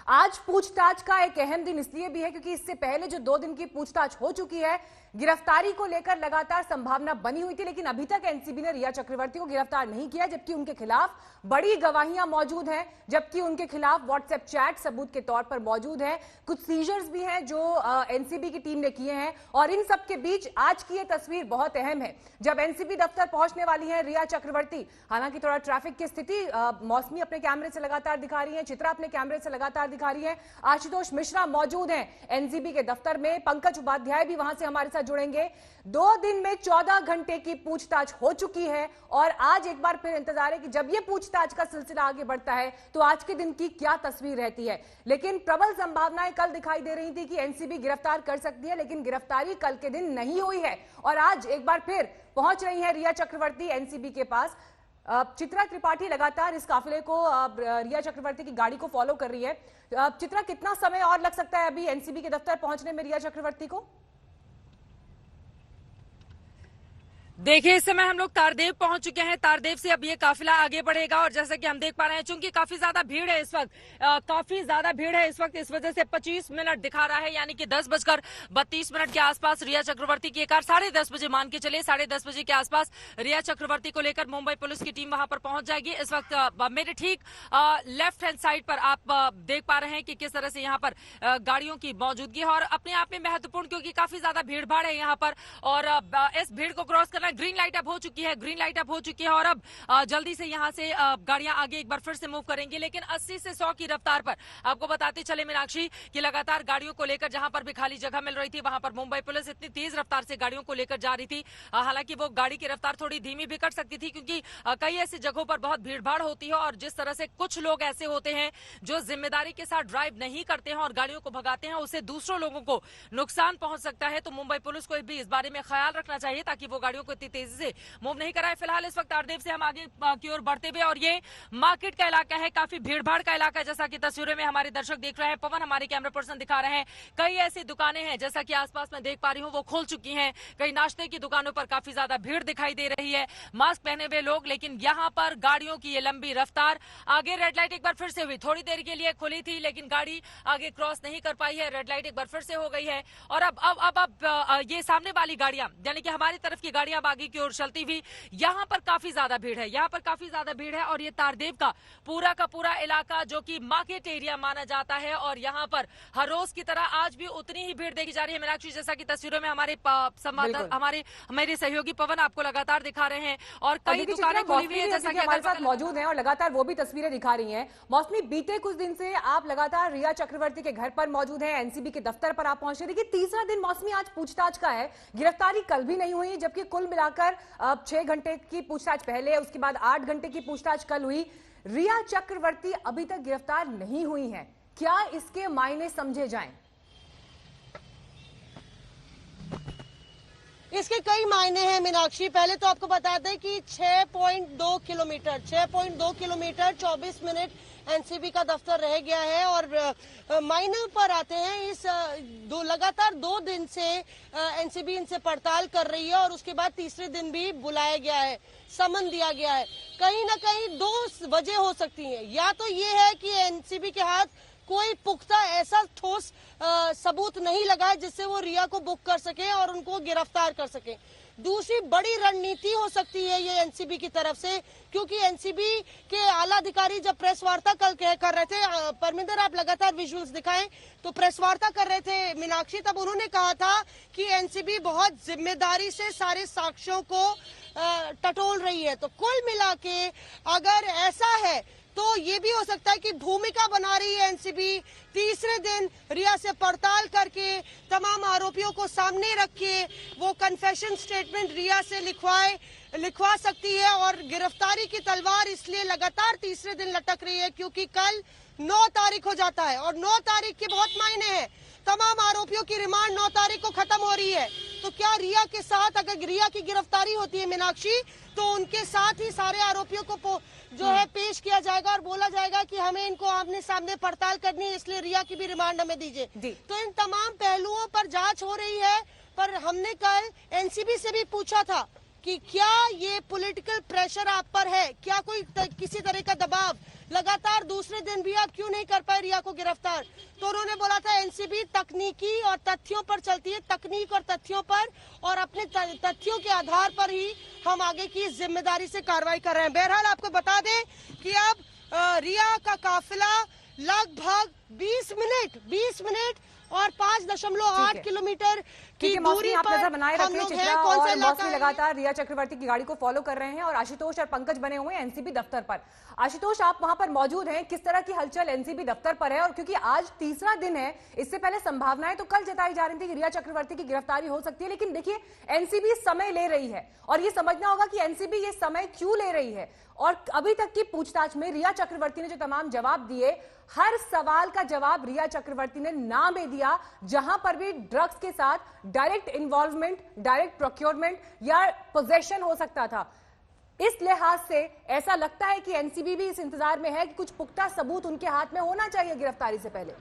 आज पूछताछ का एक अहम दिन इसलिए भी है क्योंकि इससे पहले जो 2 दिन की पूछताछ हो चुकी है, गिरफ्तारी को लेकर लगातार संभावना बनी हुई थी, लेकिन अभी तक एनसीबी ने रिया चक्रवर्ती को गिरफ्तार नहीं किया, जबकि उनके खिलाफ बड़ी गवाहियां मौजूद हैं, जबकि उनके खिलाफ व्हाट्सएप चैट सबूत के तौर पर मौजूद है। कुछ सीजर्स भी हैं जो एनसीबी की टीम ने किए हैं। और इन सब के बीच आज की ये तस्वीर बहुत अहम है, जब एनसीबी दफ्तर पहुंचने वाली है रिया चक्रवर्ती। हालांकि थोड़ा ट्रैफिक की स्थिति मौसमी अपने कैमरे से लगातार दिखा रही है, चित्रा अपने कैमरे से लगातार दिखा रही है, आशुतोष मिश्रा मौजूद हैं एनसीबी के दफ्तर में, पंकज उपाध्याय भी वहां से हमारे साथ जुड़ेंगे। 2 दिन में 14 घंटे की पूछताछ हो चुकी है और आज एक बार फिर इंतजार है कि जब यह पूछताछ का सिलसिला आगे बढ़ता है तो आज के दिन की क्या तस्वीर रहती है। लेकिन प्रबल संभावनाएं कल दिखाई दे रही थी कि एनसीबी गिरफ्तार कर सकती है, लेकिन गिरफ्तारी कल के दिन नहीं हुई है और आज एक बार फिर पहुंच रही है रिया चक्रवर्ती एनसीबी के पास। चित्रा त्रिपाठी लगातार इस काफिले को, रिया चक्रवर्ती की गाड़ी को फॉलो कर रही है। चित्रा, कितना समय और लग सकता है अभी एनसीबी के दफ्तर पहुंचने में रिया चक्रवर्ती को? देखिए, इस समय हम लोग तारदेव पहुंच चुके हैं। तारदेव से अब ये काफिला आगे बढ़ेगा और जैसा कि हम देख पा रहे हैं, चूंकि काफी ज्यादा भीड़ है इस वक्त, काफी ज्यादा भीड़ है इस वक्त, इस वजह से 25 मिनट दिखा रहा है, यानी कि 10:32 के आसपास रिया चक्रवर्ती की कार 10:30 बजे, मान के चले 10:30 बजे के आसपास रिया चक्रवर्ती को लेकर मुंबई पुलिस की टीम वहां पर पहुंच जाएगी। इस वक्त मेरे ठीक लेफ्ट हैंड साइड पर आप देख पा रहे हैं कि किस तरह से यहाँ पर गाड़ियों की मौजूदगी है और अपने आप में महत्वपूर्ण, क्योंकि काफी ज्यादा भीड़ भाड़ है यहाँ पर और इस भीड़ को क्रॉस करना। ग्रीन लाइट अप हो चुकी है, ग्रीन लाइट अप हो चुकी है और अब जल्दी से यहां से गाड़ियां आगे एक बार फिर से मूव करेंगी, लेकिन 80 से 100 की रफ्तार पर। आपको बताते चले मीनाक्षी कि लगातार गाड़ियों को लेकर जहां पर भी खाली जगह मिल रही थी वहां पर मुंबई पुलिस इतनी तेज रफ्तार से गाड़ियों को लेकर जा रही थी। हालांकि वो गाड़ी की रफ्तार थोड़ी धीमी भी कर सकती थी, क्योंकि कई ऐसी जगहों पर बहुत भीड़ भाड़ होती है और जिस तरह से कुछ लोग ऐसे होते हैं जो जिम्मेदारी के साथ ड्राइव नहीं करते हैं और गाड़ियों को भगाते हैं, उससे दूसरों लोगों को नुकसान पहुंच सकता है। तो मुंबई पुलिस को भी इस बारे में ख्याल रखना चाहिए ताकि वो गाड़ियों को इतनी तेजी से मूव नहीं कराए। फिलहाल इस वक्त तारदेव से हम आगे की ओर बढ़ते हुए, और ये मार्केट का इलाका है, काफी भीड़ भाड़ का इलाका है, जैसा कि तस्वीरों में हमारे दर्शक देख रहे हैं, पवन हमारे कैमरा पर्सन दिखा रहे हैं। कई ऐसी दुकानें हैं जैसा कि आसपास में देख पा रही हूँ वो खुल चुकी हैं। कई नाश्ते की दुकानों पर काफी ज्यादा भीड़ दिखाई दे रही है, मास्क पहने हुए लोग, लेकिन यहाँ पर गाड़ियों की ये लंबी रफ्तार। आगे रेड लाइट एक बार फिर से हुई, थोड़ी देर के लिए खुली थी लेकिन गाड़ी आगे क्रॉस नहीं कर पाई है। रेड लाइट एक बार फिर से हो गई है और अब ये सामने वाली गाड़ियां, यानी कि हमारी तरफ की गाड़ियां आगे की ओर चलती हुई, यहाँ पर काफी ज्यादा भीड़ है, यहाँ पर काफी ज्यादा भीड़ है और ये तारदेव का पूरा इलाका जो कि मार्केट एरिया माना जाता है और यहाँ पर हर रोज की तरह आज भी उतनी ही भीड़ देखी जा रही है। मीनाक्षी, जैसा कि तस्वीरों में हमारे संवाददाता, हमारे सहयोगी पवन आपको लगातार दिखा रहे हैं और कई दुकानें खुली हुई है जैसा कि हमारे साथ मौजूद हैं और लगातार वो भी तस्वीरें दिखा रही हैं। मौसमी, बीते कुछ दिन से आप लगातार रिया चक्रवर्ती के घर पर मौजूद हैं, एनसीबी के दफ्तर पर आप पहुंचे। देखिए, तीसरा दिन मौसमी आज पूछताछ का है, गिरफ्तारी कल भी नहीं हुई, जबकि कुल मिलाकर 6 घंटे की पूछताछ पहले, उसके बाद 8 घंटे की पूछताछ कल हुई। रिया चक्रवर्ती अभी तक गिरफ्तार नहीं हुई हैं, क्या इसके मायने समझे जाएं? इसके कई मायने हैं मीनाक्षी। पहले तो आपको बता दें कि 6.2 किलोमीटर 24 मिनट एनसीबी का दफ्तर रह गया है और मायने पर आते हैं, इस लगातार 2 दिन से एनसीबी इनसे पड़ताल कर रही है और उसके बाद तीसरे दिन भी बुलाया गया है, समन दिया गया है। कहीं ना कहीं 2 वजह हो सकती हैं, या तो ये है कि एनसीबी के हाथ कोई पुख्ता ऐसा ठोस सबूत नहीं लगा है जिससे वो रिया को बुक कर सके और उनको गिरफ्तार कर सके। दूसरी बड़ी रणनीति हो सकती है ये एनसीबी की तरफ से, क्योंकि एनसीबी के आला अधिकारी जब प्रेस वार्ता कल कर रहे थे, परमिंदर आप लगातार विजुअल्स दिखाएं, तो प्रेस वार्ता कर रहे थे मीनाक्षी, तब उन्होंने कहा था कि एनसीबी बहुत जिम्मेदारी से सारे साक्ष्यों को टटोल रही है। तो कुल मिला के अगर ऐसा है तो ये भी हो सकता है कि भूमिका बना रही है एनसीबी, तीसरे दिन रिया से पड़ताल करके तमाम आरोपियों को सामने रख के वो कन्फेशन स्टेटमेंट रिया से लिखवा सकती है और गिरफ्तारी की तलवार इसलिए लगातार तीसरे दिन लटक रही है क्योंकि कल 9 तारीख हो जाता है और 9 तारीख के बहुत मायने हैं। तमाम आरोपियों की रिमांड 9 तारीख को खत्म हो रही है, तो क्या रिया के साथ अगर रिया की गिरफ्तारी होती है मीनाक्षी, तो उनके साथ ही सारे आरोपियों को जो है पेश किया जाएगा और बोला जाएगा कि हमें इनको आमने सामने पड़ताल करनी है, इसलिए रिया की भी रिमांड हमें दीजिए। तो इन तमाम पहलुओं पर जांच हो रही है। पर हमने कल एनसीबी से भी पूछा था कि क्या ये पॉलिटिकल प्रेशर आप पर है, क्या कोई किसी तरह का दबाव, लगातार दूसरे दिन भी आप क्यों नहीं कर पाए रिया को गिरफ्तार। तो उन्होंने बोला था एनसीबी तकनीकी और तथ्यों पर चलती है, तकनीक और तथ्यों पर, और अपने तथ्यों के आधार पर ही हम आगे की जिम्मेदारी से कार्रवाई कर रहे हैं। बहरहाल आपको बता दें कि अब रिया का काफिला लगभग 20 मिनट और 5.8 किलोमीटर की दूरी आप पर नजर बनाए हम रखें। लोग चित्रा हैं। कौन सा और इलाका मौसमी है? लगातार रिया चक्रवर्ती की गाड़ी को फॉलो कर रहे हैं और आशुतोष और पंकज बने हुए हैं एनसीबी दफ्तर पर। आशुतोष, आप वहां पर मौजूद हैं, किस तरह की हलचल एनसीबी दफ्तर पर है? और क्योंकि आज तीसरा दिन है, इससे पहले संभावनाएं तो कल जताई जा रही थी कि रिया चक्रवर्ती की गिरफ्तारी हो सकती है, लेकिन देखिए एनसीबी समय ले रही है और ये समझना होगा कि एनसीबी ये समय क्यों ले रही है। और अभी तक की पूछताछ में रिया चक्रवर्ती ने जो तमाम जवाब दिए, हर सवाल का जवाब रिया चक्रवर्ती ने ना में दिया, जहां पर भी ड्रग्स के साथ डायरेक्ट इन्वॉल्वमेंट, डायरेक्ट प्रोक्योरमेंट या पोजेशन हो सकता था। इस लिहाज से ऐसा लगता है कि एनसीबी भी इस इंतजार में है कि कुछ पुख्ता सबूत उनके हाथ में होना चाहिए गिरफ्तारी से पहले।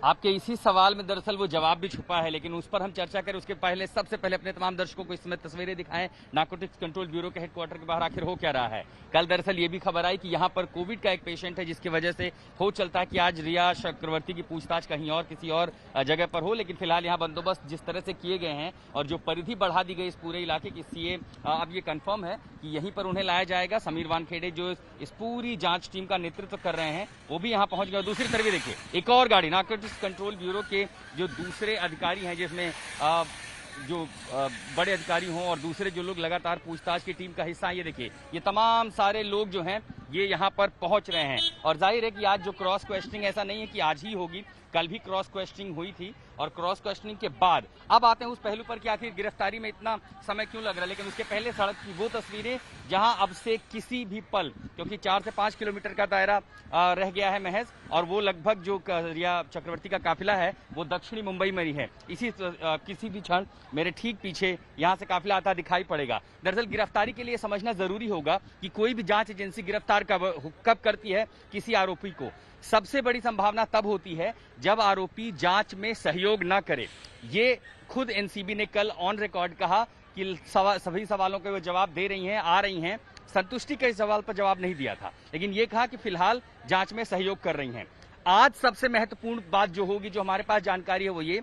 आपके इसी सवाल में दरअसल वो जवाब भी छुपा है, लेकिन उस पर हम चर्चा करें उसके पहले सबसे पहले अपने तमाम दर्शकों को इस समय तस्वीरें दिखाएं नारकोटिक्स कंट्रोल ब्यूरो के हेडक्वार्टर के बाहर आखिर हो क्या रहा है। कल दरअसल ये भी खबर आई कि यहाँ पर कोविड का एक पेशेंट है, जिसकी वजह से हो चलता है कि आज रिया चक्रवर्ती की पूछताछ कहीं और किसी और जगह पर हो, लेकिन फिलहाल यहाँ बंदोबस्त जिस तरह से किए गए हैं और जो परिधि बढ़ा दी गई इस पूरे इलाके की, इसलिए अब ये कंफर्म है कि यहीं पर उन्हें लाया जाएगा। समीर वानखेड़े जो इस पूरी जांच टीम का नेतृत्व कर रहे हैं वो भी यहाँ पहुंच गए। दूसरी तरफ देखिए एक और गाड़ी नारकोटिक्स कंट्रोल ब्यूरो के जो दूसरे अधिकारी हैं, जिसमें जो बड़े अधिकारी हों और दूसरे जो लोग लगातार पूछताछ की टीम का हिस्सा हैं, ये देखिए ये तमाम सारे लोग जो हैं ये यहाँ पर पहुंच रहे हैं। और जाहिर है कि आज जो क्रॉस क्वेश्चनिंग ऐसा नहीं है कि आज ही होगी, कल भी क्रॉस क्वेश्चनिंग हुई थी और क्रॉस क्वेश्चनिंग के बाद अब आते हैं उस पहलू पर कि आखिर गिरफ्तारी में इतना समय क्यों लग रहा है। लेकिन उसके पहले सड़क की वो तस्वीरें जहां अब से किसी भी पल, क्योंकि 4 से 5 किलोमीटर का दायरा रह गया है महज, और वो लगभग जो रिया चक्रवर्ती का काफिला है वो दक्षिणी मुंबई में ही है। किसी भी क्षण मेरे ठीक पीछे यहाँ से काफिला आता दिखाई पड़ेगा। दरअसल गिरफ्तारी के लिए समझना जरूरी होगा कि कोई भी जांच एजेंसी गिरफ्तार कब करती है किसी आरोपी को। सबसे बड़ी संभावना तब होती है जब आरोपी जांच में सहयोग न करे। ये खुद एनसीबी ने कल ऑन रिकॉर्ड कहा कि सभी सवालों के वो जवाब दे रही हैं, आ रही हैं। संतुष्टि के सवाल पर जवाब नहीं दिया था, लेकिन ये कहा कि फिलहाल जांच में सहयोग कर रही हैं। आज सबसे महत्वपूर्ण बात जो होगी, जो हमारे पास जानकारी है, वो ये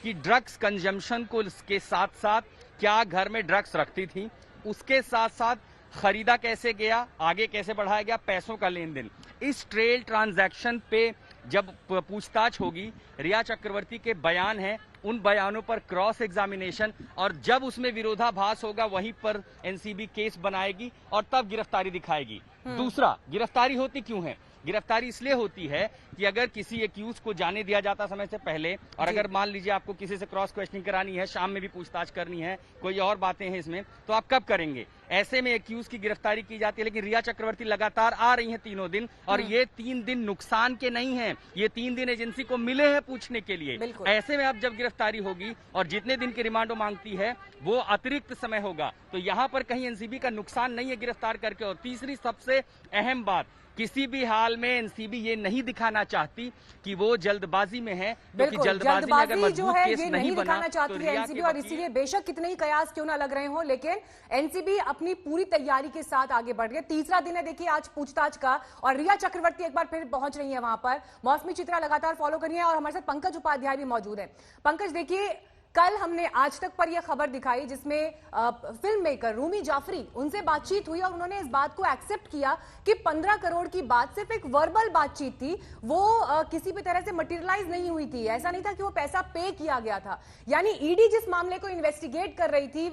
कि ड्रग्स कंजम्पशन को के साथ साथ क्या घर में ड्रग्स रखती थी, उसके साथ साथ खरीदा कैसे गया, आगे कैसे बढ़ाया गया, पैसों का लेन देन, इस ट्रेल ट्रांजैक्शन पे जब पूछताछ होगी, रिया चक्रवर्ती के बयान हैं, उन बयानों पर क्रॉस एग्जामिनेशन, और जब उसमें विरोधाभास होगा वहीं पर एनसीबी केस बनाएगी और तब गिरफ्तारी दिखाएगी। दूसरा, गिरफ्तारी होती क्यों है? गिरफ्तारी इसलिए होती है कि अगर किसी एक्यूज को जाने दिया जाता समय से पहले, और अगर मान लीजिए आपको किसी से क्रॉस क्वेश्चनिंग करानी है, शाम में भी पूछताछ करनी है, कोई और बातें हैं इसमें, तो आप कब करेंगे? ऐसे में एक्यूज की गिरफ्तारी की जाती है। लेकिन रिया चक्रवर्ती लगातार आ रही हैं तीनों दिन, और ये 3 दिन नुकसान के नहीं हैं, ये 3 दिन एजेंसी को मिले हैं पूछने के लिए। ऐसे में अब जब गिरफ्तारी होगी और जितने दिन की रिमांडो मांगती है वो अतिरिक्त समय होगा, तो यहाँ पर कहीं एनसीबी का नुकसान नहीं है गिरफ्तार करके। और तीसरी सबसे अहम बात, किसी भी हाल में एनसीबी ये नहीं दिखाना चाहती कि वो जल्दबाजी में है, क्योंकि जल्दबाजी में अगर मजबूत केस नहीं दिखाना चाहती है एनसीबी, और इसीलिए बेशक कितने ही कयास क्यों ना लग रहे हो, लेकिन एनसीबी अपनी पूरी तैयारी के साथ आगे बढ़ रही है। तीसरा दिन है देखिए आज पूछताछ का, और रिया चक्रवर्ती एक बार फिर पहुंच रही है वहां पर। मौसमी चित्रा लगातार फॉलो कर रही है और हमारे साथ पंकज उपाध्याय भी मौजूद है। पंकज, देखिए कल हमने आज तक पर यह खबर दिखाई जिसमें फिल्म मेकर रूमी जाफरी, उनसे बातचीत हुई और उन्होंने इस बात को एक्सेप्ट किया कि 15 करोड़ की बात सिर्फ एक वर्बल बातचीत थी, वो किसी भी तरह से मटेरियलाइज नहीं हुई थी। ऐसा नहीं था कि वो पैसा पे किया गया था। यानी ईडी जिस मामले को इन्वेस्टिगेट कर रही थी,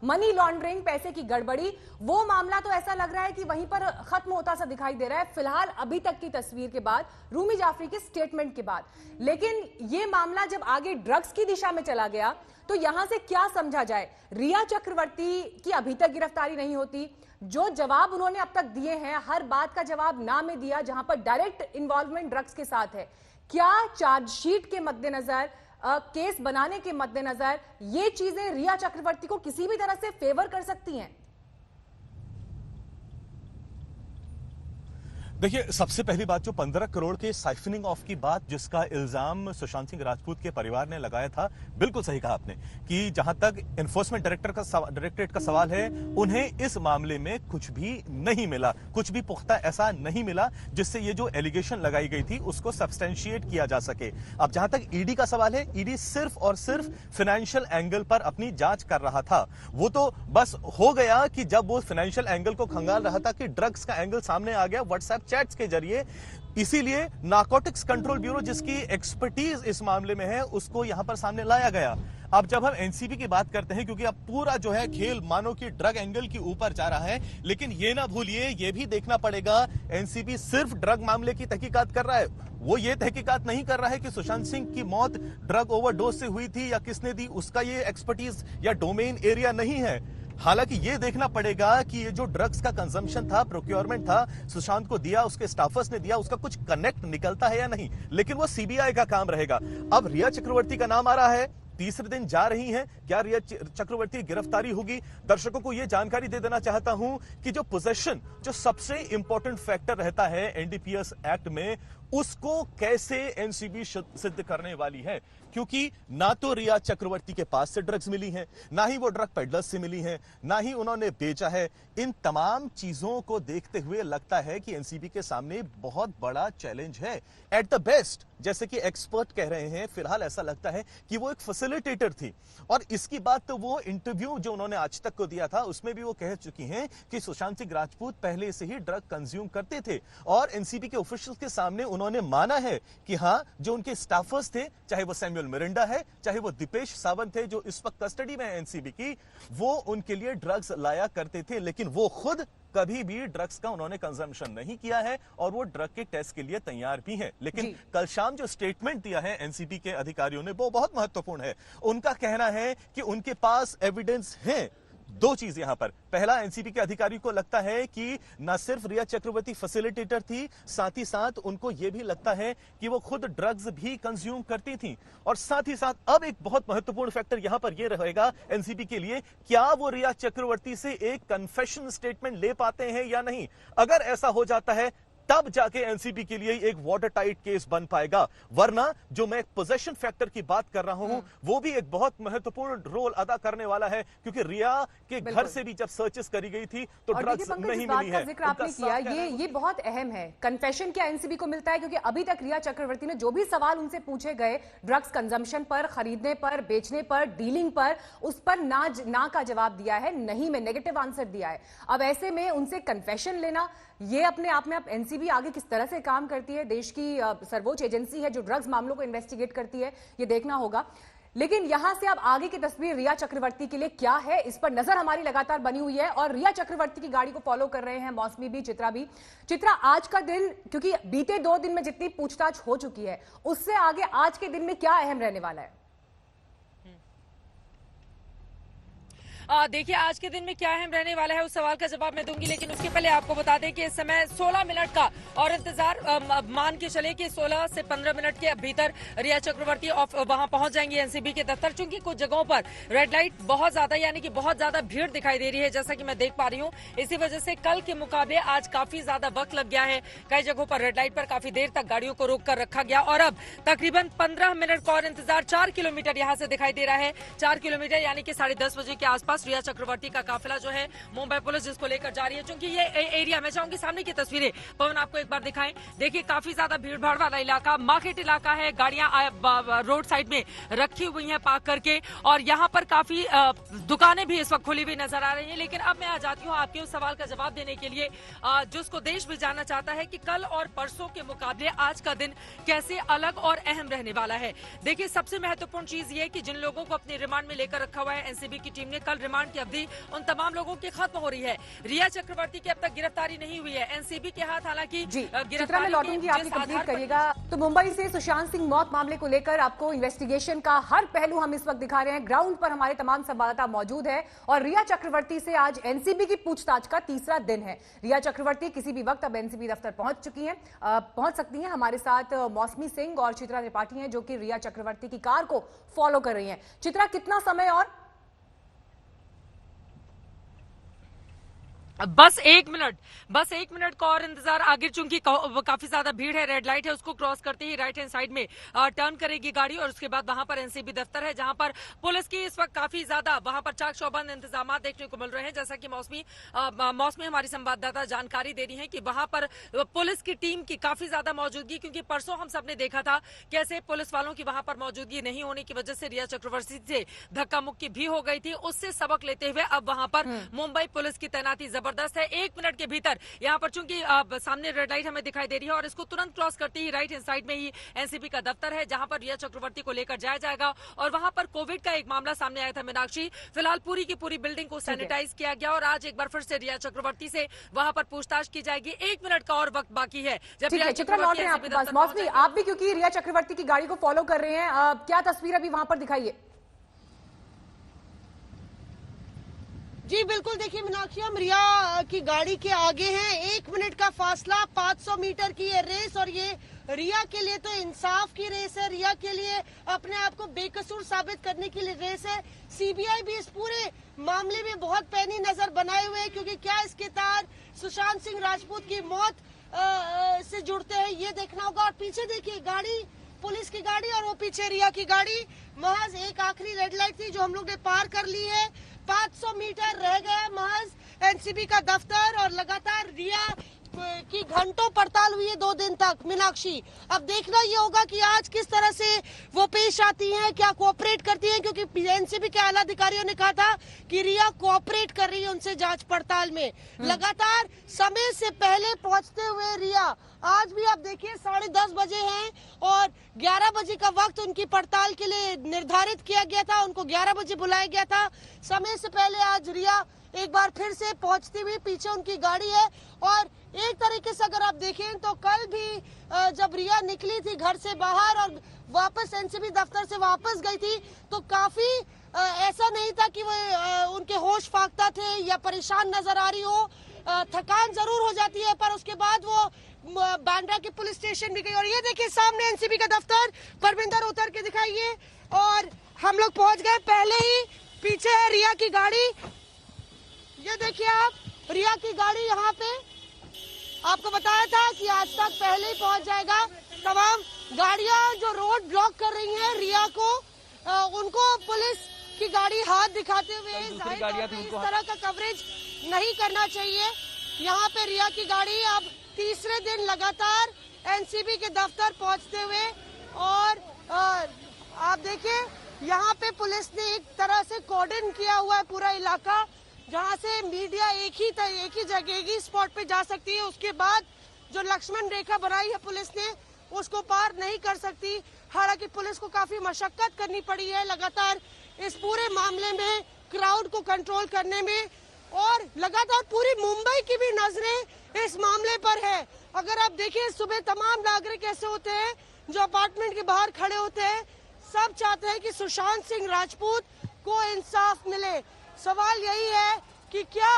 मनी लॉन्ड्रिंग, पैसे की गड़बड़ी, वो मामला तो ऐसा लग रहा है कि वहीं पर खत्म होता सा दिखाई दे रहा है फिलहाल अभी तक की तस्वीर के बाद, रूमी जाफरी के स्टेटमेंट के बाद। लेकिन ये मामला जब आगे ड्रग्स की दिशा में चला गया तो यहां से क्या समझा जाए? रिया चक्रवर्ती की अभी तक गिरफ्तारी नहीं होती, जो जवाब उन्होंने अब तक दिए हैं हर बात का जवाब ना में दिया, जहां पर डायरेक्ट इन्वॉल्वमेंट ड्रग्स के साथ है। क्या चार्जशीट के मद्देनजर, केस बनाने के मद्देनजर ये चीजें रिया चक्रवर्ती को किसी भी तरह से फेवर कर सकती हैं? देखिए, सबसे पहली बात जो 15 करोड़ के साइफनिंग ऑफ की बात जिसका इल्जाम सुशांत सिंह राजपूत के परिवार ने लगाया था, बिल्कुल सही कहा आपने कि जहां तक एनफोर्समेंट डायरेक्टरेट का सवाल है, उन्हें इस मामले में कुछ भी नहीं मिला, कुछ भी पुख्ता ऐसा नहीं मिला जिससे ये जो एलिगेशन लगाई गई थी उसको सब्सटेंशिएट किया जा सके। अब जहां तक ईडी का सवाल है, ईडी सिर्फ और सिर्फ फाइनेंशियल एंगल पर अपनी जांच कर रहा था। वो तो बस हो गया कि जब वो फाइनेंशियल एंगल को खंगाल रहा था कि ड्रग्स का एंगल सामने आ गया व्हाट्सएप चैट्स के जरिए। इसीलिए नारकोटिक्स कंट्रोल ब्यूरो जिसकी एक्सपर्टीज इस मामले में है, उसको यहां पर सामने लाया गया। अब जब हम एनसीबी की बात करते हैं, क्योंकि अब पूरा जो है खेल मानो कि ड्रग एंगल के ऊपर जा रहा है, लेकिन ये ना भूलिए, ये भी देखना पड़ेगा, एनसीबी सिर्फ ड्रग मामले की तहकीकात कर रहा है। वो ये तहकीकात नहीं कर रहा है कि सुशांत सिंह की मौत ड्रग ओवरडोज से हुई थी या किसने दी, उसका ये एक्सपर्टीज या डोमेन एरिया नहीं है। हालांकि ये देखना पड़ेगा कि ये जो ड्रग्स का कंजम्पशन था, प्रोक्योरमेंट था, सुशांत को दिया, उसके स्टाफर्स ने दिया, उसका कुछ कनेक्ट निकलता है या नहीं, लेकिन वो सीबीआई का काम रहेगा। अब रिया चक्रवर्ती का नाम आ रहा है, तीसरे दिन जा रही हैं, क्या रिया चक्रवर्ती की गिरफ्तारी होगी? दर्शकों को यह जानकारी दे देना चाहता हूं कि जो पोजेशन, जो सबसे इंपॉर्टेंट फैक्टर रहता है एनडीपीएस एक्ट में, उसको कैसे एनसीबी सिद्ध करने वाली है, क्योंकि ना तो रिया चक्रवर्ती के पास से ड्रग्स मिली हैं, ना ही वो ड्रग पेडलर्स से मिली हैं, ना ही उन्होंने बेचा है। इन तमाम चीजों को देखते हुए लगता है कि एनसीबी के सामने बहुत बड़ा चैलेंज है। एट द बेस्ट, जैसे कि एक्सपर्ट कह रहे हैं, फिलहाल ऐसा लगता है कि वो एक फैसिलिटेटर थी। और इसकी बात तो वो इंटरव्यू जो उन्होंने आज तक को दिया था, उसमें भी वो कह चुकी हैं कि सुशांत सिंह राजपूत पहले से ही ड्रग कंज्यूम करते थे। और एनसीबी के ऑफिशियल्स के सामने उन्होंने माना है कि हां, जो उनके स्टाफर्स थे, चाहे वो सैमुअल मिरिंडा है, चाहे वो दीपेश सावंत है जो इस वक्त कस्टडी में है एनसीबी की, वो उनके लिए ड्रग्स लाया करते थे, लेकिन वो खुद कभी भी ड्रग्स का उन्होंने कंजम्पशन नहीं किया है और वो ड्रग के टेस्ट के लिए तैयार भी हैं। लेकिन कल शाम जो स्टेटमेंट दिया है एनसीबी के अधिकारियों ने, वो बहुत महत्वपूर्ण है। उनका कहना है कि उनके पास एविडेंस है। दो चीज यहां पर, पहला, एनसीबी के अधिकारी को लगता है कि न सिर्फ रिया चक्रवर्ती फैसिलिटेटर थी, साथ ही साथ उनको यह भी लगता है कि वो खुद ड्रग्स भी कंज्यूम करती थी। और साथ ही साथ अब एक बहुत महत्वपूर्ण फैक्टर यहां पर यह रहेगा एनसीबी के लिए, क्या वो रिया चक्रवर्ती से एक कन्फेशन स्टेटमेंट ले पाते हैं या नहीं। अगर ऐसा हो जाता है तब जाके एनसीबी के लिए एक वाटर टाइट केस बन पाएगा, वरना जो मैं पोजेशन फैक्टर की बात कर रहा हूं, वो भी एक बहुत महत्वपूर्ण रोल अदा करने वाला है, क्योंकि रिया के घर से भी जब सर्चेस करी गई थी तो ड्रग्स नहीं मिली है। जिक्र आपने किया, ये बहुत अहम है। कन्फेशन क्या एनसीबी को मिलता है? क्योंकि अभी तक रिया चक्रवर्ती ने जो भी सवाल उनसे पूछे गए ड्रग्स कंजम्पशन पर, खरीदने पर, बेचने पर, डीलिंग पर, उस पर ना का जवाब दिया है, नहीं में नेगेटिव आंसर दिया है। अब ऐसे में उनसे कन्फेशन लेना, ये अपने आप में, एनसीबी आगे किस तरह से काम करती है, देश की सर्वोच्च एजेंसी है जो ड्रग्स मामलों को इन्वेस्टिगेट करती है, ये देखना होगा। लेकिन यहां से अब आगे की तस्वीर रिया चक्रवर्ती के लिए क्या है, इस पर नजर हमारी लगातार बनी हुई है। और रिया चक्रवर्ती की गाड़ी को फॉलो कर रहे हैं मौसमी भी, चित्रा भी। चित्रा, आज का दिन, क्योंकि बीते 2 दिन में जितनी पूछताछ हो चुकी है, उससे आगे आज के दिन में क्या अहम रहने वाला है? देखिए, आज के दिन में क्या अहम रहने वाला है, उस सवाल का जवाब मैं दूंगी, लेकिन उसके पहले आपको बता दें कि इस समय 16 मिनट का और इंतजार मान के चले कि 16 से 15 मिनट के भीतर रिया चक्रवर्ती वहां पहुंच जाएंगी एनसीबी के दफ्तर। चूंकि कुछ जगहों पर रेड लाइट बहुत ज्यादा, यानी कि बहुत ज्यादा भीड़ दिखाई दे रही है, जैसा कि मैं देख पा रही हूँ। इसी वजह से कल के मुकाबले आज काफी ज्यादा वक्त लग गया है। कई जगहों पर रेड लाइट पर काफी देर तक गाड़ियों को रोक कर रखा गया और अब तकरीबन 15 मिनट का और इंतजार। 4 किलोमीटर यहाँ से दिखाई दे रहा है, 4 किलोमीटर यानी कि 10:30 बजे के आसपास रिया चक्रवर्ती का काफिला जो है मुंबई पुलिस जिसको लेकर जा रही है। चूंकि ये एरिया, मैं चाहूंगी सामने की तस्वीरें पवन आपको एक बार दिखाएं। देखिए, काफी ज्यादा भीड़ भाड़ वाला इलाका, मार्केट इलाका है, गाड़ियां रोड साइड में रखी हुई हैं पार्क करके, और यहाँ पर काफी दुकानें भी इस वक्त खुली हुई नजर आ रही है। लेकिन अब मैं आ जाती हूँ आपके उस सवाल का जवाब देने के लिए, जिसको देश भी जानना चाहता है कि कल और परसों के मुकाबले आज का दिन कैसे अलग और अहम रहने वाला है। देखिए, सबसे महत्वपूर्ण चीज ये कि जिन लोगों को अपने रिमांड में लेकर रखा हुआ है एनसीबी की टीम ने, कल रिमांड की अवधि उन तमाम लोगों की खत्म हो रही है। रिया चक्रवर्ती की अब तक गिरफ्तारी नहीं हुई है एनसीबी के हाथ, हालांकि चित्रा में लौटूंगी, आप कंप्लीट करिएगा। तो मुंबई से सुशांत सिंह मौत मामले को लेकर आपको इन्वेस्टिगेशन का हर पहलू हम इस वक्त दिखा रहे हैं। ग्राउंड पर हमारे तमाम संवाददाता मौजूद है और रिया चक्रवर्ती से आज एनसीबी की पूछताछ का तीसरा दिन है। रिया चक्रवर्ती किसी भी वक्त अब एनसीबी दफ्तर पहुंच सकती हैं। हमारे साथ मौसमी सिंह और चित्रा त्रिपाठी हैं जो कि रिया चक्रवर्ती की कार को फॉलो कर रही हैं। चित्रा, कितना समय और? बस एक मिनट का और इंतजार। आगे चूंकि काफी ज्यादा भीड़ है, रेड लाइट है, उसको क्रॉस करते ही राइट हैंड साइड में टर्न करेगी गाड़ी और उसके बाद वहां पर एनसीबी दफ्तर है, जहां पर पुलिस की इस वक्त काफी ज्यादा वहां पर चाक चौबंद इंतजाम देखने को मिल रहे हैं। जैसा कि मौसमी हमारी संवाददाता जानकारी दे रही है कि वहां पर पुलिस की टीम की काफी ज्यादा मौजूदगी, क्योंकि परसों हम सबने देखा था कैसे पुलिस वालों की वहां पर मौजूदगी नहीं होने की वजह से रिया चक्रवर्ती से धक्का मुक्की भी हो गई थी। उससे सबक लेते हुए अब वहां पर मुंबई पुलिस की तैनाती जबरदस्त है। 1 मिनट के भीतर यहाँ पर चूंकि सामने रेड लाइट हमें दिखाई दे रही है और इसको तुरंत क्रॉस करते ही राइट हैंड साइड में ही एनसीबी का दफ्तर है, जहां पर रिया चक्रवर्ती को लेकर जाया जाएगा। और वहां पर कोविड का एक मामला सामने आया था मीनाक्षी। फिलहाल पूरी की पूरी बिल्डिंग को सैनिटाइज किया गया और आज एक बार फिर से रिया चक्रवर्ती से वहां पर पूछताछ की जाएगी। 1 मिनट का और वक्त बाकी है जब रिया चक्रवर्ती। मौसमी, आप भी क्योंकि रिया चक्रवर्ती की गाड़ी को फॉलो कर रहे हैं, क्या तस्वीर अभी वहां पर दिखाइए? जी बिल्कुल, देखिए मीनाक्षी, हम रिया की गाड़ी के आगे हैं। 1 मिनट का फासला, 500 मीटर की ये रेस, और ये रिया के लिए तो इंसाफ की रेस है, रिया के लिए अपने आप को बेकसूर साबित करने की रेस है। सीबीआई भी इस पूरे मामले में बहुत पैनी नजर बनाए हुए है, क्योंकि क्या इसके तार सुशांत सिंह राजपूत की मौत से जुड़ते हैं, ये देखना होगा। और पीछे देखिए गाड़ी, पुलिस की गाड़ी, और वो पीछे रिया की गाड़ी। महज एक आखिरी रेड लाइट थी जो हम लोग ने पार कर ली है। 500 मीटर रह गया महज एनसीबी का दफ्तर, और लगातार रिया की घंटों पड़ताल हुई है 2 दिन तक। मीनाक्षी, अब देखना ये होगा कि आज किस तरह से वो पेश आती हैं, क्या कोऑपरेट करती हैं, क्योंकि एनसीबी के आला अधिकारियों ने कहा था कि रिया कोऑपरेट कर रही है उनसे जांच पड़ताल में। लगातार समय से पहले पहुंचते हुए रिया, आज भी आप देखिए 10:30 बजे हैं और 11 बजे का वक्त उनकी पड़ताल के लिए निर्धारित किया गया था, उनको 11 बजे बुलाया गया था। समय से पहले आज रिया एक बार फिर से पहुंचती हुई, पीछे उनकी गाड़ी है। और एक तरीके से अगर आप देखें तो कल भी जब रिया निकली थी घर से बाहर और वापस एनसीबी दफ्तर से वापस गई थी, तो काफी ऐसा नहीं था कि वो उनके होश फाख्ता थे या परेशान नजर आ रही हो। थकान जरूर हो जाती है, पर उसके बाद वो बांद्रा के पुलिस स्टेशन भी गई। और ये देखिए सामने एनसीबी का दफ्तर, परविंदर उतर के दिखाइए, और हम लोग पहुंच गए। पहले ही पीछे है रिया की गाड़ी, ये देखिए आप, रिया की गाड़ी यहाँ पे। आपको बताया था कि आज तक पहले ही पहुंच जाएगा। तमाम गाड़ियां जो रोड ब्लॉक कर रही हैं रिया को, उनको पुलिस की गाड़ी हाथ दिखाते हुए इस तरह का कवरेज नहीं करना चाहिए। यहाँ पे रिया की गाड़ी अब तीसरे दिन लगातार एनसीबी के दफ्तर पहुंचते हुए, और आप देखिए यहाँ पे पुलिस ने एक तरह से कॉर्डन किया हुआ है पूरा इलाका, जहाँ से मीडिया एक ही जगह, एक ही स्पॉट पे जा सकती है। उसके बाद जो लक्ष्मण रेखा बनाई है पुलिस ने, उसको पार नहीं कर सकती। हालांकि पुलिस को काफी मशक्कत करनी पड़ी है लगातार इस पूरे मामले में क्राउड को कंट्रोल करने में, और लगातार पूरी मुंबई की भी नजरें इस मामले पर है। अगर आप देखिए सुबह तमाम नागरिक ऐसे होते हैं जो अपार्टमेंट के बाहर खड़े होते हैं, सब चाहते हैं कि सुशांत सिंह राजपूत को इंसाफ मिले। सवाल यही है कि क्या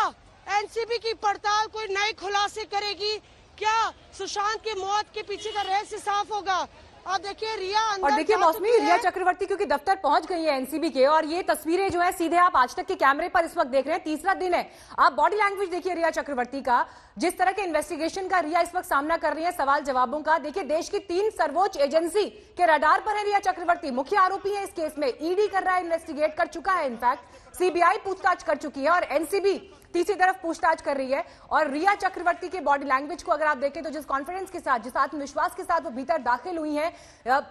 एनसीबी की पड़ताल कोई नए खुलासे करेगी, क्या सुशांत की मौत के पीछे का रहस्य साफ होगा। और देखिए रिया अंदर, और देखिए मौसमी, रिया चक्रवर्ती क्योंकि दफ्तर पहुंच गई है एनसीबी के, और ये तस्वीरें जो है सीधे आप आज तक के कैमरे पर इस वक्त देख रहे हैं। तीसरा दिन है, आप बॉडी लैंग्वेज देखिए रिया चक्रवर्ती का, जिस तरह के इन्वेस्टिगेशन का रिया इस वक्त सामना कर रही है, सवाल जवाबों का। देखिए देश की 3 सर्वोच्च एजेंसी के रडार पर है रिया चक्रवर्ती, मुख्य आरोपी है इस केस में। ईडी कर रहा है, इन्वेस्टिगेट कर चुका है, इनफैक्ट सीबीआई पूछताछ कर चुकी है, और एनसीबी तीसरी तरफ पूछताछ कर रही है। और रिया चक्रवर्ती के बॉडी लैंग्वेज को अगर आप देखें तो जिस कॉन्फिडेंस के साथ, जिस आत्मविश्वास के साथ वो भीतर दाखिल हुई हैं,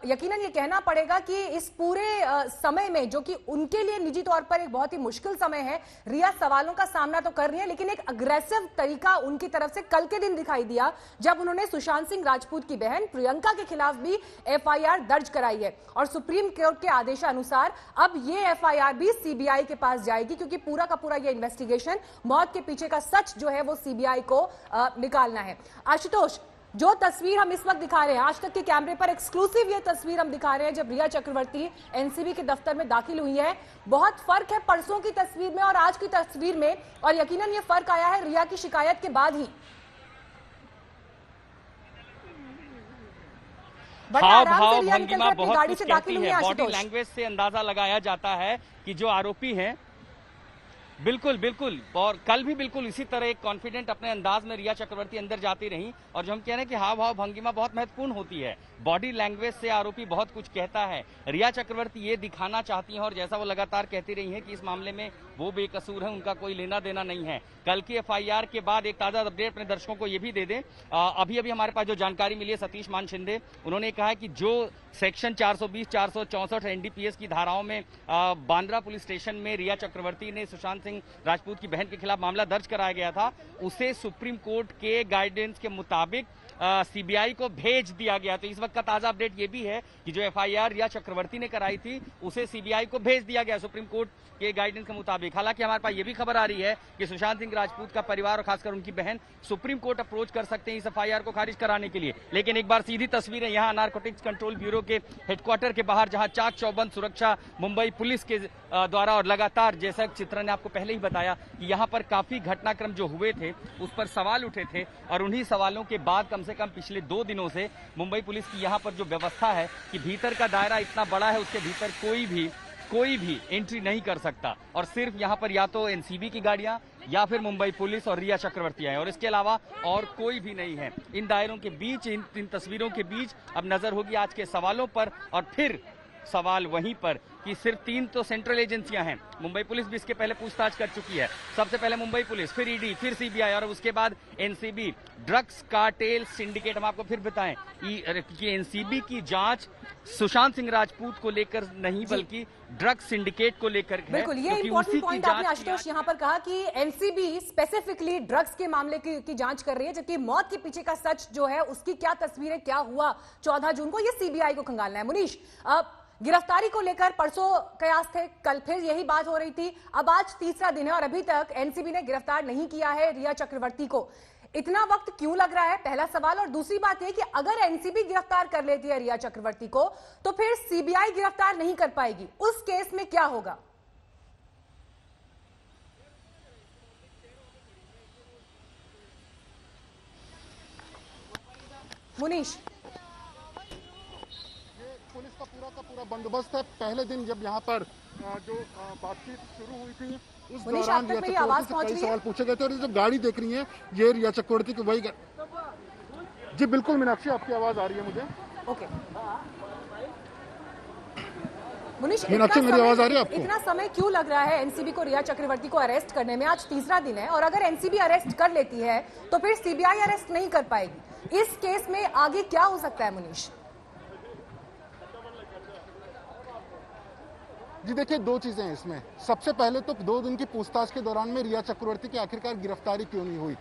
यकीनन ये कहना पड़ेगा कि इस पूरे समय में, जो कि उनके लिए निजी तौर पर एक बहुत ही मुश्किल समय है, रिया सवालों का सामना तो कर रही है, लेकिन एक अग्रेसिव तरीका उनकी तरफ से कल के दिन दिखाई दिया जब उन्होंने सुशांत सिंह राजपूत की बहन प्रियंका के खिलाफ भी एफआईआर दर्ज कराई है। और सुप्रीम कोर्ट के आदेशानुसार अब ये एफआईआर भी सीबीआई के पास जाएगी, क्योंकि पूरा का पूरा ये इन्वेस्टिगेशन, मौत के पीछे का सच जो है वो सीबीआई को निकालना है। आशुतोष, जो तस्वीर हम इस वक्त दिखा रहे हैं, आज तक के कैमरे पर एक्सक्लूसिव ये तस्वीर हम दिखा रहे हैं जब रिया चक्रवर्ती एनसीबी के दफ्तर में दाखिल हुई है। बहुत फर्क है परसों की तस्वीर में और आज की तस्वीर में, और यकीनन ये फर्क आया है रिया की शिकायत के बाद ही। हाव भाव भंगिमा बहुत कुछ कहती है। बॉडी लैंग्वेज से अंदाजा लगाया जाता है कि जो आरोपी हैं बिल्कुल बिल्कुल, और कल भी बिल्कुल इसी तरह एक कॉन्फिडेंट अपने अंदाज में रिया चक्रवर्ती अंदर जाती रही। और जो हम कह रहे हैं कि हाव भाव भंगिमा बहुत महत्वपूर्ण होती है, बॉडी लैंग्वेज से आरोपी बहुत कुछ कहता है। रिया चक्रवर्ती ये दिखाना चाहती हैं, और जैसा वो लगातार कहती रही हैं कि इस मामले में वो बेकसूर है, उनका कोई लेना देना नहीं है। कल की एफआईआर के बाद एक ताजा अपडेट अपने दर्शकों को ये भी दे दें, अभी अभी हमारे पास जो जानकारी मिली है सतीश मान शिंदे, उन्होंने कहा है कि जो सेक्शन 420, 464 एनडीपीएस की धाराओं में बांद्रा पुलिस स्टेशन में रिया चक्रवर्ती ने सुशांत सिंह राजपूत की बहन के खिलाफ मामला दर्ज कराया गया था, उसे सुप्रीम कोर्ट के गाइडेंस के मुताबिक सीबीआई को भेज दिया गया। तो इस वक्त का ताजा अपडेट ये भी है कि जो एफआईआर रिया चक्रवर्ती ने कराई थी उसे सीबीआई को भेज दिया गया सुप्रीम कोर्ट के गाइडेंस के मुताबिक। हालांकि हमारे पास ये भी खबर आ रही है कि सुशांत सिंह राजपूत का परिवार और खासकर उनकी बहन सुप्रीम कोर्ट अप्रोच कर सकते हैं इस एफआईआर को खारिज कराने के लिए। लेकिन एक बार सीधी तस्वीरें यहाँ नारकोटिक्स कंट्रोल ब्यूरो के हेडक्वार्टर के बाहर, जहां चाक चौबंद सुरक्षा मुंबई पुलिस के द्वारा और लगातार, जैसा चित्र ने आपको पहले ही बताया कि यहाँ पर काफी घटनाक्रम जो हुए थे उस पर सवाल उठे थे, और उन्हीं सवालों के बाद कम से कम पिछले 2 दिनों से मुंबई पुलिस की यहाँ पर जो व्यवस्था है कि भीतर का दायरा इतना बड़ा है, उसके भीतर कोई भी एंट्री नहीं कर सकता, और सिर्फ यहाँ पर या तो एनसीबी की गाड़ियां या फिर मुंबई पुलिस और रिया चक्रवर्ती आए, और इसके अलावा और कोई भी नहीं है। इन दायरों के बीच, इन तस्वीरों के बीच अब नजर होगी आज के सवालों पर, और फिर सवाल वहीं पर कि सिर्फ 3 तो सेंट्रल एजेंसियां हैं। मुंबई पुलिस भी इसके पहले पूछताछ कर चुकी है, सबसे पहले मुंबई पुलिस, फिर ईडी, फिर सीबीआई और उसके बाद एनसीबी। ड्रग्स कार्टेल सिंडिकेट, हम आपको फिर बताएं कि एनसीबी की जांच सुशांत सिंह राजपूत को लेकर नहीं बल्कि ड्रग्स सिंडिकेट को लेकर है। बिल्कुल, ये इंपॉर्टेंट पॉइंट आपने आशुतोष यहाँ पर कहा कि एनसीबी स्पेसिफिकली ड्रग्स के मामले की जांच कर रही है, जबकि मौत के पीछे का सच जो है उसकी क्या तस्वीरें, क्या हुआ 14 जून को, ये सीबीआई को खंगालना है। मुनीश, गिरफ्तारी को लेकर परसों कयास थे, कल फिर यही बात हो रही थी, अब आज तीसरा दिन है और अभी तक एनसीबी ने गिरफ्तार नहीं किया है रिया चक्रवर्ती को। इतना वक्त क्यों लग रहा है, पहला सवाल। और दूसरी बात यह कि अगर एनसीबी गिरफ्तार कर लेती है रिया चक्रवर्ती को तो फिर सीबीआई गिरफ्तार नहीं कर पाएगी, उस केस में क्या होगा? मुनीश, पुलिस का पूरा बंदोबस्त है। पहले दिन जब यहाँ पर जो बातचीत शुरू हुई थी उस दौरान रिया चक्रवर्ती से कई सवाल पूछे गए थे, और ये जो गाड़ी देख रही है ये रिया चक्रवर्ती की वही। जी बिल्कुल मीनाक्षी, आपकी आवाज आ रही है मुझे। ओके मुनीश, मीनाक्षी मेरी आवाज आ रही है आपको? इतना समय क्यों लग रहा है एनसीबी को रिया चक्रवर्ती को अरेस्ट करने में? आज तीसरा दिन है और अगर एनसीबी अरेस्ट कर लेती है तो फिर सीबीआई अरेस्ट नहीं कर पाएगी। इस केस में आगे क्या हो सकता है मुनीश? जी देखिए, 2 चीजें हैं इसमें। सबसे पहले तो 2 दिन की पूछताछ के दौरान में रिया चक्रवर्ती की आखिरकार गिरफ्तारी क्यों नहीं हुई।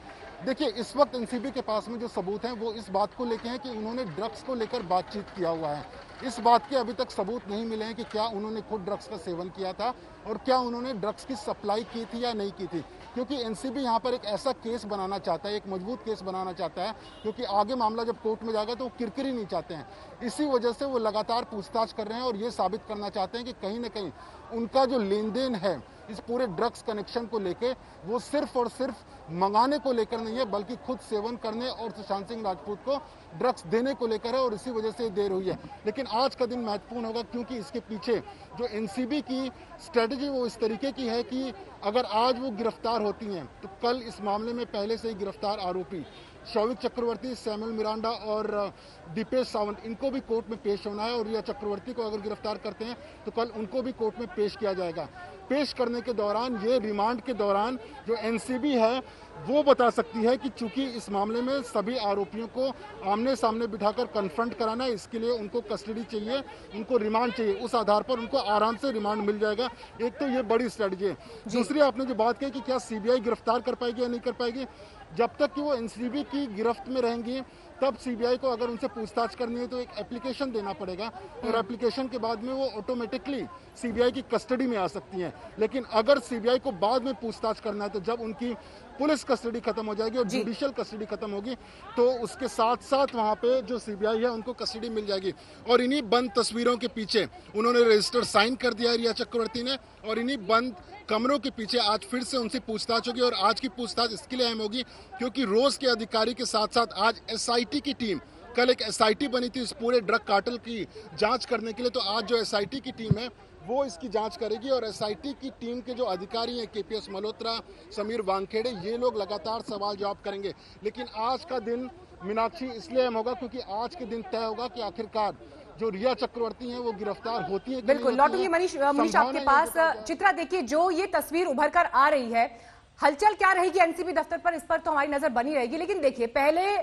देखिए, इस वक्त एनसीबी के पास में जो सबूत हैं वो इस बात को लेके हैं कि उन्होंने ड्रग्स को लेकर बातचीत किया हुआ है। इस बात के अभी तक सबूत नहीं मिले हैं कि क्या उन्होंने खुद ड्रग्स का सेवन किया था और क्या उन्होंने ड्रग्स की सप्लाई की थी या नहीं की थी, क्योंकि एनसीबी यहाँ पर एक ऐसा केस बनाना चाहता है, एक मजबूत केस बनाना चाहता है, क्योंकि आगे मामला जब कोर्ट में जाएगा तो वो किरकिरी नहीं चाहते हैं। इसी वजह से वो लगातार पूछताछ कर रहे हैं और ये साबित करना चाहते हैं कि कहीं ना कहीं उनका जो लेन देन है इस पूरे ड्रग्स कनेक्शन को लेके वो सिर्फ और सिर्फ मंगाने को लेकर नहीं है, बल्कि खुद सेवन करने और सुशांत सिंह राजपूत को ड्रग्स देने को लेकर है, और इसी वजह से देर हुई है। लेकिन आज का दिन महत्वपूर्ण होगा, क्योंकि इसके पीछे जो एनसीबी की स्ट्रेटजी वो इस तरीके की है कि अगर आज वो गिरफ्तार होती हैं तो कल इस मामले में पहले से ही गिरफ्तार आरोपी शौविक चक्रवर्ती, सैमुअल मिरांडा और दीपेश सावंत, इनको भी कोर्ट में पेश होना है, और रिया चक्रवर्ती को अगर गिरफ्तार करते हैं तो कल उनको भी कोर्ट में पेश किया जाएगा। पेश करने के दौरान, ये रिमांड के दौरान जो एनसीबी है वो बता सकती है कि चूंकि इस मामले में सभी आरोपियों को आमने सामने बिठाकर कन्फ्रंट कराना है, इसके लिए उनको कस्टडी चाहिए, उनको रिमांड चाहिए, उस आधार पर उनको आराम से रिमांड मिल जाएगा। एक तो ये बड़ी स्ट्रेटजी है। दूसरी, आपने जो बात कही कि क्या सीबीआई गिरफ्तार कर पाएगी या नहीं कर पाएगी, जब तक कि वो एनसीबी की गिरफ्त में रहेंगी तब सीबीआई को अगर उनसे पूछताछ करनी है तो एक एप्लीकेशन देना पड़ेगा, और एप्लीकेशन के बाद में वो ऑटोमेटिकली सीबीआई की कस्टडी में आ सकती हैं। लेकिन अगर सीबीआई को बाद में पूछताछ करना है तो जब उनकी पुलिस कस्टडी खत्म हो जाएगी और जुडिशियल कस्टडी खत्म होगी तो उसके साथ साथ वहां पे जो सीबीआई है उनको कस्टडी मिल जाएगी। और इन्हीं बंद तस्वीरों के पीछे उन्होंने रजिस्टर साइन कर दिया रिया चक्रवर्ती ने, और इन्हीं बंद कमरों के पीछे आज फिर से उनसे पूछताछ होगी। और आज की पूछताछ इसके लिए अहम होगी क्योंकि रोज के अधिकारी के साथ साथ आज एसआईटी की टीम, कल एक एसआईटी बनी थी इस पूरे ड्रग कार्टेल की जांच करने के लिए, तो आज जो एसआईटी की टीम है वो इसकी जांच करेगी और एसआईटी की टीम के जो अधिकारी हैं केपीएस मल्होत्रा, समीर वानखेड़े, ये लोग लगातार सवाल जवाब करेंगे। लेकिन आज का दिन मीनाक्षी इसलिए अहम होगा क्योंकि आज के दिन तय होगा कि आखिरकार जो रिया चक्रवर्ती हैं वो गिरफ्तार होती हैं। बिल्कुल, लौटूंगी मनीष आपके पास। चित्रा, देखिए जो ये तस्वीर उभर कर आ रही है, हलचल क्या रहेगी एनसीबी दफ्तर पर, इस पर तो हमारी नजर बनी रहेगी। लेकिन देखिए, पहले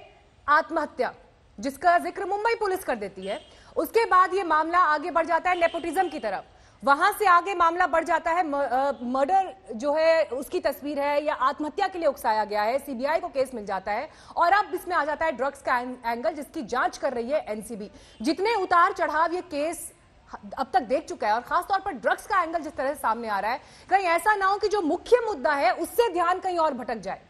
आत्महत्या जिसका जिक्र मुंबई पुलिस कर देती है, उसके बाद ये मामला आगे बढ़ जाता है नेपोटिज्म की तरफ, वहां से आगे मामला बढ़ जाता है मर्डर जो है उसकी तस्वीर है या आत्महत्या के लिए उकसाया गया है, सीबीआई को केस मिल जाता है, और अब इसमें आ जाता है ड्रग्स का एंगल जिसकी जांच कर रही है एनसीबी। जितने उतार चढ़ाव ये केस अब तक देख चुका है और खासतौर पर ड्रग्स का एंगल जिस तरह से सामने आ रहा है, कहीं ऐसा ना हो कि जो मुख्य मुद्दा है उससे ध्यान कहीं और भटक जाए।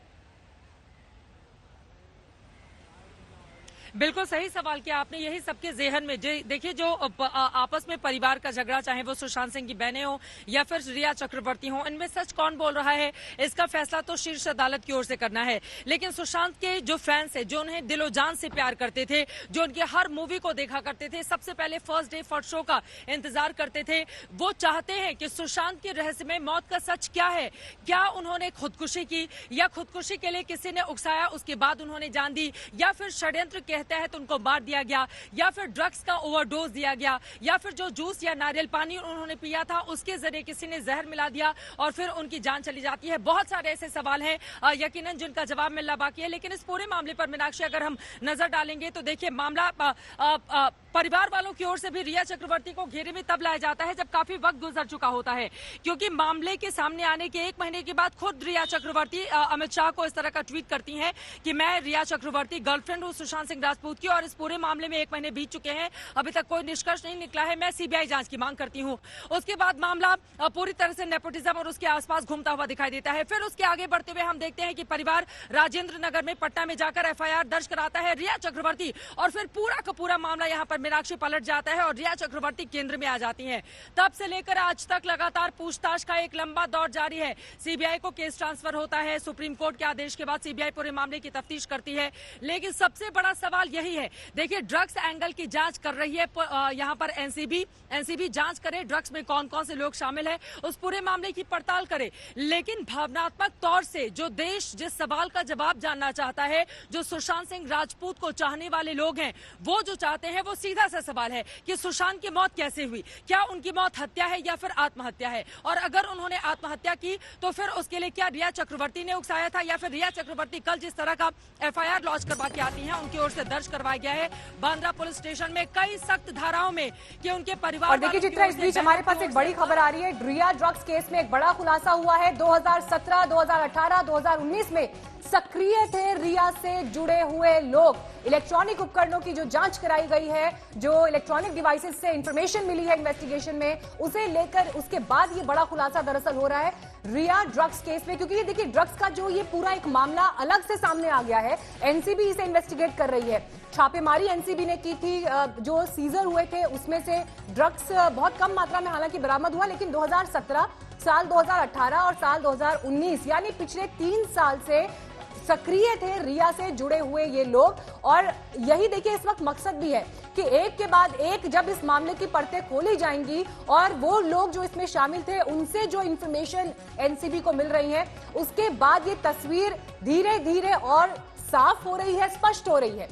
बिल्कुल सही सवाल किया आपने। यही सबके जेहन में देखिए, जो आपस में परिवार का झगड़ा, चाहे वो सुशांत सिंह की बहनें हो या फिर रिया चक्रवर्ती हो, इनमें सच कौन बोल रहा है इसका फैसला तो शीर्ष अदालत की ओर से करना है। लेकिन सुशांत के जो फैंस है, जो उन्हें दिलो जान से प्यार करते थे, जो उनके हर मूवी को देखा करते थे, सबसे पहले फर्स्ट डे फर्स्ट शो का इंतजार करते थे, वो चाहते हैं कि सुशांत के रहस्यमय मौत का सच क्या है। क्या उन्होंने खुदकुशी की या खुदकुशी के लिए किसी ने उकसाया, उसके बाद उन्होंने जान दी, या फिर षड्यंत्र के तहत उनको मार दिया गया, या फिर ड्रग्स का ओवरडोज दिया गया, या फिर जो जूस या नारियल पानी उन्होंने पिया था उसके जरिए किसी ने जहर मिला दिया और फिर उनकी जान चली जाती है। बहुत सारे ऐसे सवाल हैं यकीनन जिनका जवाब मिलना बाकी है। लेकिन इस पूरे मामले पर मीनाक्षी अगर हम नजर डालेंगे तो देखिए, मामला परिवार वालों की ओर से भी रिया चक्रवर्ती को घेरे में तब लाया जाता है जब काफी वक्त गुजर चुका होता है, क्योंकि मामले के सामने आने के 1 महीने के बाद खुद रिया चक्रवर्ती अमित शाह को इस तरह का ट्वीट करती हैं कि मैं रिया चक्रवर्ती गर्लफ्रेंड हूं सुशांत सिंह राजपूत की, और इस पूरे मामले में 1 महीने बीत चुके हैं, अभी तक कोई निष्कर्ष नहीं निकला है, मैं सीबीआई जांच की मांग करती हूं। उसके बाद मामला पूरी तरह से नेपोटिज्म और उसके आसपास घूमता हुआ दिखाई देता है। फिर उसके आगे बढ़ते हुए हम देखते हैं कि परिवार राजेंद्र नगर में पटना में जाकर एफआईआर दर्ज कराता है रिया चक्रवर्ती, और फिर पूरा का पूरा मामला यहां पर मीनाक्षी पलट जाता है और रिया चक्रवर्ती केंद्र में आ जाती हैं। तब से लेकर आज तक लगातार पूछताछ का एक लंबा दौर जारी है। सीबीआई को केस ट्रांसफर होता है, सुप्रीम कोर्ट के आदेश के बाद सीबीआई पूरे मामले की तफ्तीश करती है। लेकिन सबसे बड़ा सवाल यही है, देखिए ड्रग्स एंगल की जांच कर रही है यहां पर एनसीबी जांच करे ड्रग्स में कौन कौन से लोग शामिल है, उस पूरे मामले की पड़ताल करे। लेकिन भावनात्मक तौर से जो देश जिस सवाल का जवाब जानना चाहता है, जो सुशांत सिंह राजपूत को चाहने वाले लोग हैं, वो जो चाहते हैं वो सीधा सा सवाल है कि सुशांत की मौत कैसे हुई, क्या उनकी मौत हत्या है या फिर आत्महत्या है, और अगर उन्होंने आत्महत्या की तो फिर उसके लिए क्या रिया चक्रवर्ती ने उकसाया था, या फिर रिया चक्रवर्ती कल जिस तरह का एफआईआर लॉन्च करवा के आती हैं उनकी ओर से दर्ज करवाया गया है बांद्रा पुलिस स्टेशन में कई सख्त धाराओं में कि उनके परिवार। और देखिए चित्रा, इस बीच हमारे पास एक बड़ी खबर आ रही है। रिया ड्रग्स केस में एक बड़ा खुलासा हुआ है। 2017, 2018, 2019 में सक्रिय थे रिया से जुड़े हुए लोग। इलेक्ट्रॉनिक उपकरणों की जो जांच कराई गई है, जो इलेक्ट्रॉनिक डिवाइसेस से इंफॉर्मेशन मिली है इन्वेस्टिगेशन में, उसे लेकर उसके बाद ये बड़ा खुलासा दरअसल हो रहा है रिया ड्रग्स केस में। क्योंकि ये देखिए, ड्रग्स का जो ये पूरा एक मामला अलग से सामने आ गया है, एनसीबी इसे इन्वेस्टिगेट कर रही है। छापेमारी एनसीबी ने की थी, जो सीजर हुए थे उसमें से ड्रग्स बहुत कम मात्रा में हालांकि बरामद हुआ, लेकिन 2017, साल 2018 और साल 2019 यानी पिछले 3 साल से सक्रिय थे रिया से जुड़े हुए ये लोग। और यही देखिए इस वक्त मकसद भी है कि एक के बाद एक जब इस मामले की परतें खोली जाएंगी और वो लोग जो इसमें शामिल थे उनसे जो इंफॉर्मेशन एनसीबी को मिल रही है, उसके बाद ये तस्वीर धीरे धीरे और साफ हो रही है, स्पष्ट हो रही है।